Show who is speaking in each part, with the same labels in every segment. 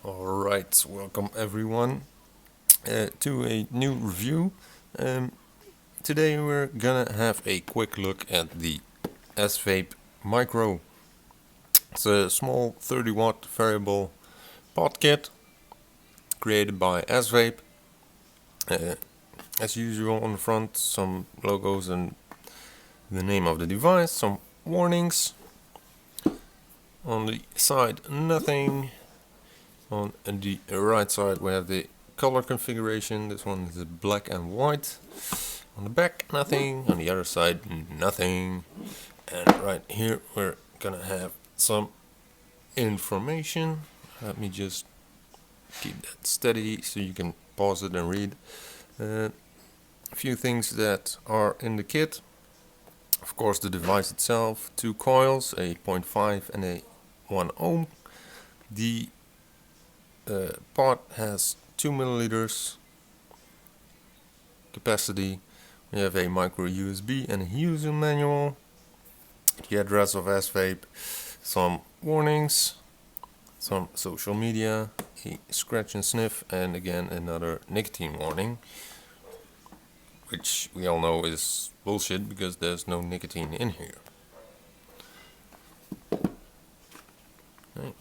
Speaker 1: Alright, welcome everyone to a new review. Today we're gonna have a quick look at the AsVape Micro. It's a small 30 watt variable pod kit created by AsVape. As usual, on the front some logos and the name of the device, some warnings. On the side nothing. On the right side we have the color configuration. This one is black and white. On the back nothing, on the other side nothing. And right here we're gonna have some information. Let me just keep that steady so you can pause it and read. A few things that are in the kit. Of course, the device itself, 2 coils, a 0.5 and a 1 ohm. The pod has 2 milliliters capacity. We have a micro USB and a user manual, the address of AsVape, some warnings, some social media, a scratch and sniff, and again another nicotine warning, which we all know is bullshit because there's no nicotine in here.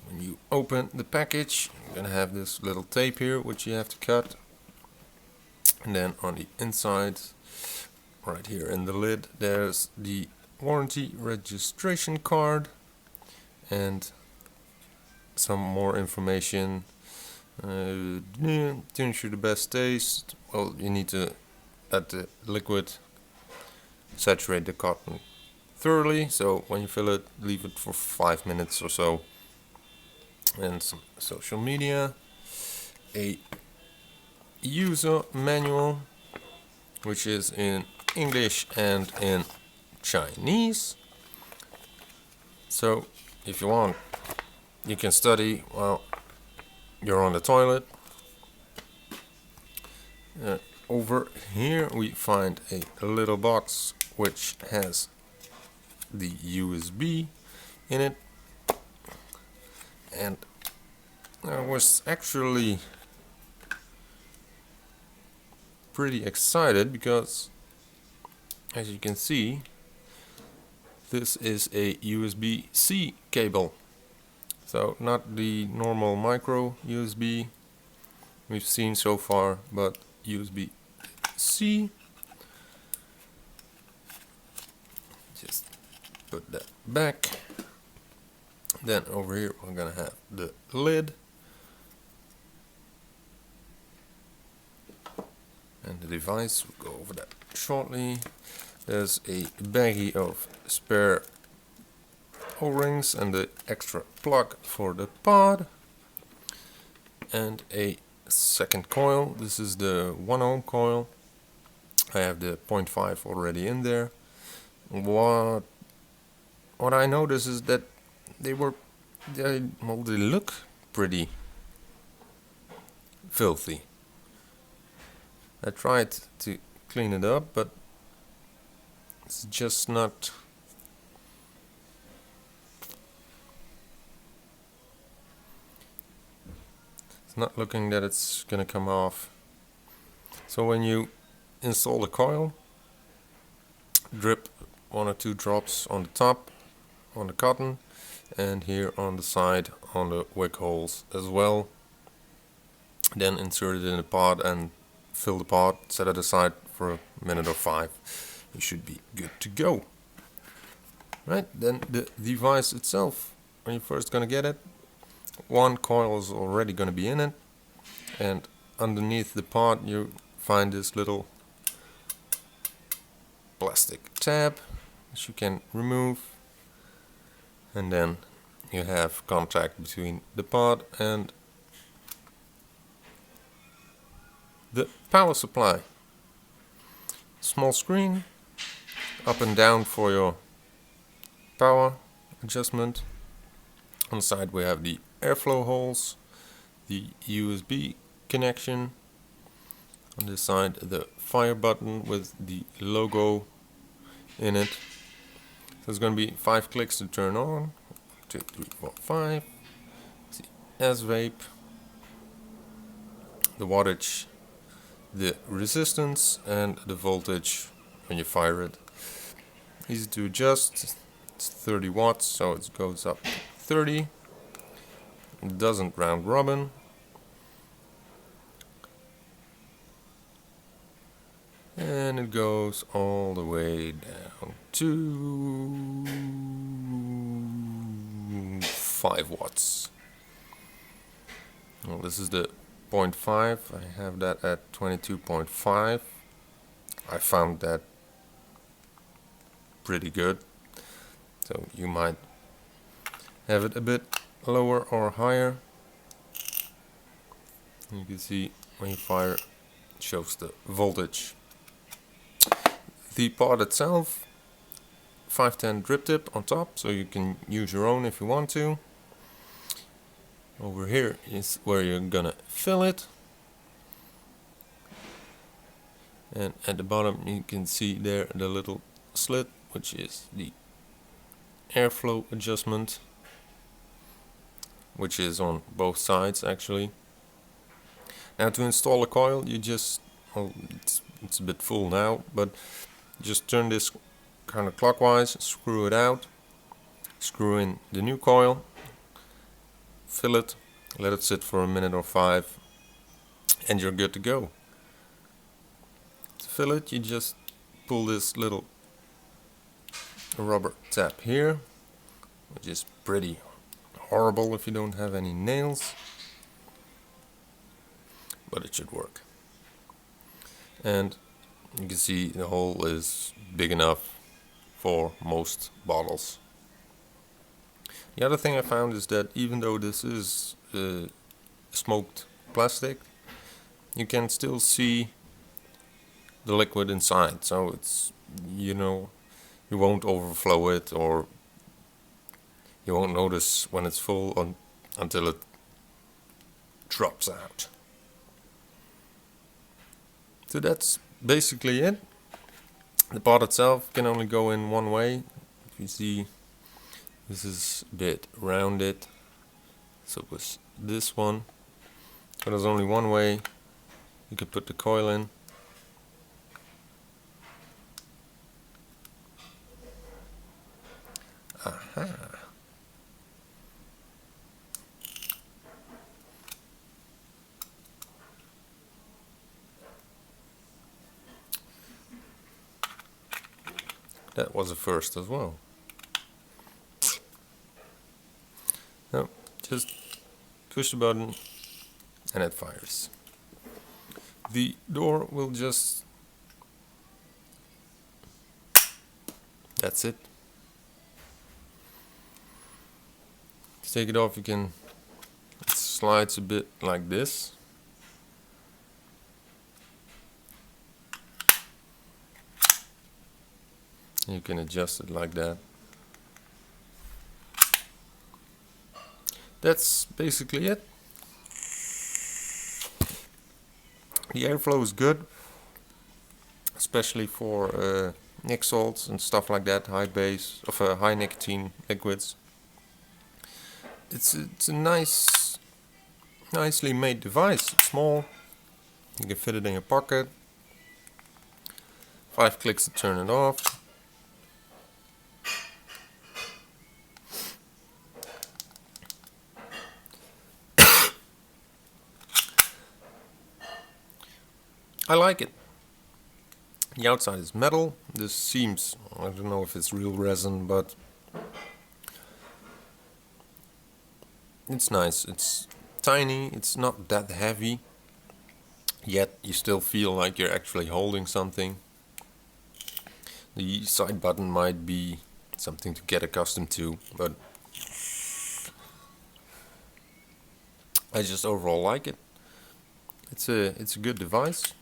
Speaker 1: When you open the package, you're gonna have this little tape here which you have to cut, and then on the inside, right here in the lid, there's the warranty registration card and some more information. To ensure the best taste, well, you need to let the liquid saturate the cotton thoroughly, so when you fill it, leave it for 5 minutes or so. And some social media, a user manual which is in English and in Chinese, so if you want you can study while you're on the toilet. Over here we find a little box which has the USB in it. And I was actually pretty excited because, as you can see, this is a USB-C cable. So not the normal micro USB we've seen so far, but USB-C. Just put that back. Then over here we're gonna have the lid and the device. We'll go over that shortly. There's a baggie of spare O-rings and the extra plug for the pod, and a second coil. This is the 1 ohm coil. I have the 0.5 already in there. What I notice is that they look pretty filthy. I tried to clean it up, but it's just not. It's not looking that it's gonna come off. So when you install the coil, drip 1 or 2 drops on the top, on the cotton, and here on the side on the wick holes as well. Then insert it in the pod and fill the pod, set it aside for a minute or 5. You should be good to go. Right, then the device itself, when you're first gonna get it, 1 coil is already gonna be in it, and underneath the pod you find this little plastic tab which you can remove. And then you have contact between the pod and the power supply. Small screen, up and down for your power adjustment. On the side we have the airflow holes, the USB connection. On this side the fire button with the logo in it. So it's going to be 5 clicks to turn on. 1, 2, 3, 4, 5. See, AsVape. the wattage, the resistance, and the voltage when you fire it. Easy to adjust. It's 30 watts, so it goes up to 30. It doesn't round robin. And it goes all the way down to 5 watts. Well, this is the 0.5. I have that at 22.5. I found that pretty good. So you might have it a bit lower or higher. You can see when you fire, it shows the voltage. The pod itself, 510 drip tip on top, so you can use your own if you want to. Over here is where you're gonna fill it. And at the bottom you can see there the little slit, which is the airflow adjustment, which is on both sides actually. Now to install a coil, you just, well, it's a bit full now, but just turn this kind of clockwise, screw it out, screw in the new coil, fill it, let it sit for a minute or 5, and you're good to go. To fill it, you just pull this little rubber tap here, which is pretty horrible if you don't have any nails, but it should work. And you can see the hole is big enough for most bottles. The other thing I found is that even though this is smoked plastic, you can still see the liquid inside, so it's, you know, you won't overflow it, or you won't notice when it's full until it drops out. So that's basically it. The pod itself can only go in one way. If you see, this is a bit rounded, so with this one, so there's only one way you can put the coil in. Aha. That was a first as well. No, just push the button and it fires. The door will just... That's it. To take it off, you can... It slides a bit like this. You can adjust it like that. That's basically it. The airflow is good, especially for nic salts and stuff like that, high base of high nicotine liquids. It's a nicely made device. It's small. You can fit it in your pocket. 5 clicks to turn it off. I like it. The outside is metal. This seems, I don't know if it's real resin, but it's nice. It's tiny, it's not that heavy, yet you still feel like you're actually holding something. The side button might be something to get accustomed to, but I just overall like it. It's a good device.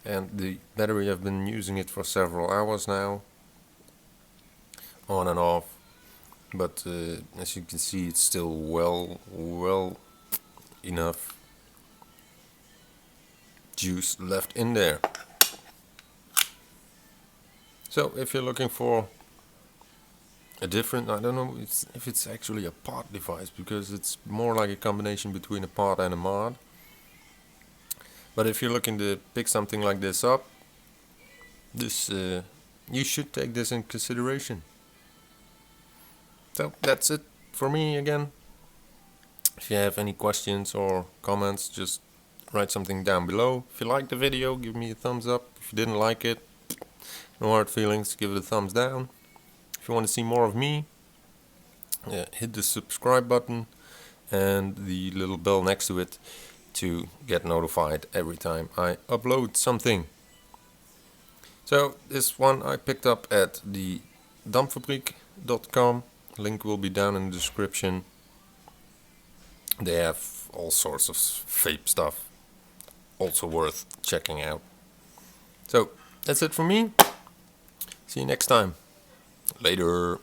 Speaker 1: And the battery, I've been using it for several hours now, on and off, but as you can see, it's still well enough juice left in there. So if you're looking for a different, I don't know if it's actually a pod device, because it's more like a combination between a pod and a mod. But if you're looking to pick something like this up, you should take this in consideration. So that's it for me again. If you have any questions or comments, just write something down below. If you liked the video, give me a thumbs up. If you didn't like it, no hard feelings, give it a thumbs down. If you want to see more of me, hit the subscribe button and the little bell next to it to get notified every time I upload something. So this one I picked up at the dampfabriek.com. Link will be down in the description. They have all sorts of vape stuff, also worth checking out. So that's it for me. See you next time. Later.